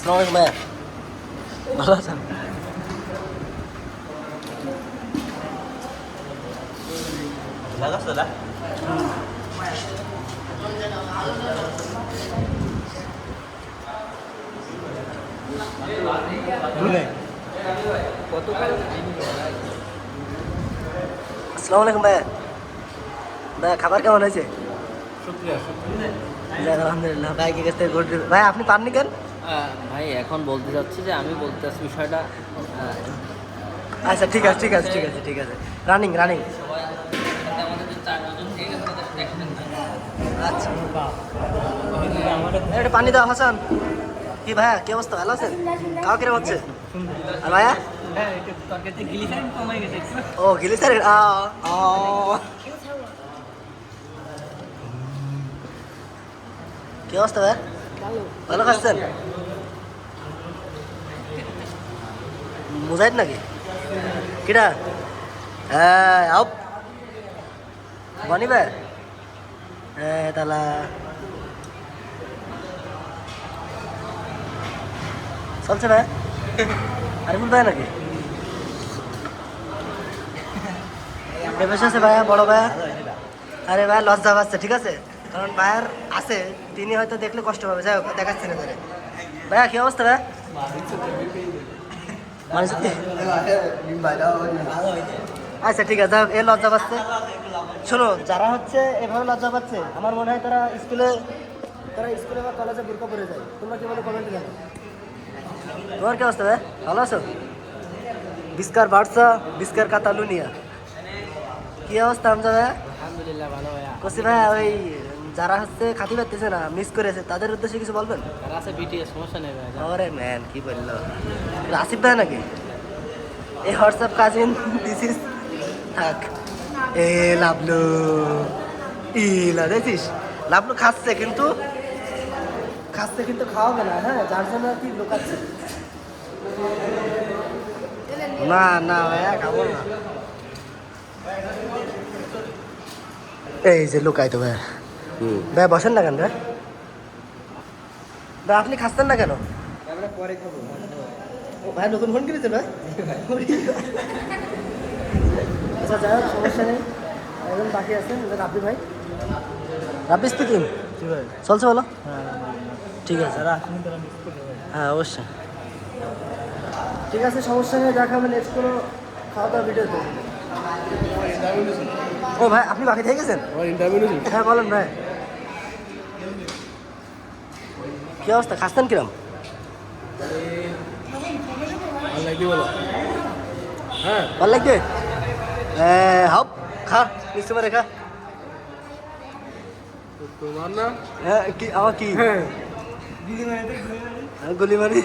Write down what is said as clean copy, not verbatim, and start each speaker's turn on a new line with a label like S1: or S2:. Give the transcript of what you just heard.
S1: আসসালামু আলাইকুম ভাইয়া, ভালো আছেন? লাগাচ্ছে না আসসালামু আলাইকুম ভাইয়া। ভাইয়া খাবার কেমন হয়েছে? যাক, আলহামদুলিল্লাহ। ভাইকে কাছ থেকে ভাই আপনি পাননি কেন?
S2: ভাই এখন বলতে চাচ্ছি যে আমি বলতে চাচ্ছি বিষয়টা
S1: আচ্ছা ঠিক আছে ঠিক আছে ঠিক আছে ঠিক আছে। Running running.
S2: আমাদের যে 4 জন ঠিক আছে তাদের একসাথে
S1: আচ্ছা একটা পানি দাও হাসান। কি ভাইয়া কি অবস্থা, ভালো আছেন? খাওয়া কিরম হচ্ছে? আর ভাইয়া ও গিলি স্যার কি অবস্থা ভাইয়া, ভালো খাচ্ছেন? মুজাহিদ নাকি কিরা? হ্যাঁ আপ বনি ভাই, হ্যাঁ তাহলে চলছে ভাই। আরিফুল ভাই নাকি বসে আছে ভাইয়া, বড় ভাইয়া? আরে ভাই লজ্জা পাচ্ছে, ঠিক আছে, কারণ ভাইয়ার আছে, তিনি হয়তো দেখলে কষ্ট পাবে, যাই হোক দেখাচ্ছে না ধরে। ভাইয়া কি অবস্থা ভাইয়া? আচ্ছা ঠিক আছে, এ লজ্জা পাচ্ছে। শোনো, যারা হচ্ছে এভাবে লজ্জা পাচ্ছে, আমার মনে হয় তারা স্কুলে বা কলেজে বোরকা পরে যায়। তোমরা কি বলো কমেন্টে জানো? তোমার কি অবস্থা ভাই, ভালো আছো? বিস্কার বাড়ছা, বিস্কার কাতালুনিয়া, কি অবস্থা হামজা ভাইয়া?
S2: আলহামদুলিল্লাহ ভালো ভাইয়া।
S1: কসি ভাইয়া, ওই যারা হচ্ছে খাতি পারতেছে না, মিস করেছে, তাদের উদ্দেশ্যে কিছু বলবেন?
S2: তারা আছে বিটিএস, সমস্যা নেই ভাই।
S1: আরে ম্যান কি বললো, আসিফ ভাই নাকি? এই হোয়াটসঅ্যাপ কাজিন, দিস ইজ থাক। এ লাভলু দেখছিস, লাভলু খাচ্ছে কিন্তু খাওয়াবে না, হ্যাঁ, যার জন্য আর কি লুকাচ্ছে। না না ভাইয়া খাবো না। এই যে লুকাই তো ভাইয়া। ভাই বসেন না কেন ভাই? ভাই আপনি খাচ্ছেন না কেন?
S2: পরে খাবো।
S1: ও ভাই নতুন ফোন কিনেছেন ভাই? আচ্ছা যাই হোক, সমস্যা নেই। একজন বাকি আছে, রাব্বি ভাই। রাব্বি স্পিকিং। চলছে বলো? ঠিক আছে, হ্যাঁ অবশ্যই ঠিক আছে, সমস্যা নেই। দেখা হবে নেক্সট কোনো খাওয়া দাওয়া ভিডিওতে। ও ভাই আপনি বাকি থেকে গেছেন? হ্যাঁ বলেন ভাই, কি অবস্থা, খাচ্ছেন কিরম?
S2: হ্যাঁ
S1: ভালো লাগবে? হপ খা, নিশ্চয় মারে খা।
S2: তোমার না
S1: হ্যাঁ কি আমার কি গুলি মারি।